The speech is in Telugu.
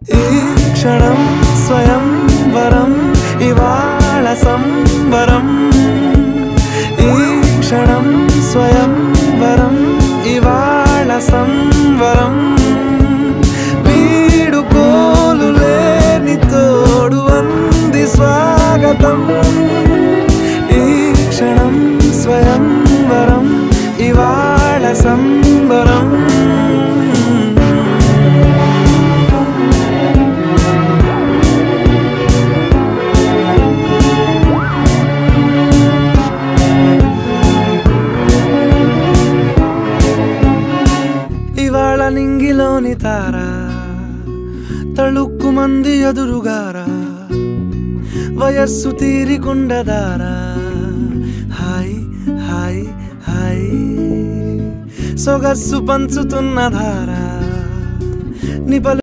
ఈ క్షణం స్వయంవరం ఇవాళ సంబరం ఈ క్షణం స్వయంవరం ఇవాళ సంవరం వీడుకోలు లేని తోడు అంది స్వాగతం ఈ క్షణం స్వయంవరం ఇవాళ సంబరం ఇవాళ నింగిలోని తారా తళుక్కు మంది ఎదురుగారా వయస్సు తీరికుండదారా హాయ్ హాయ్ హాయ్ సొగస్సు పంచుతున్న ధారా నిపలు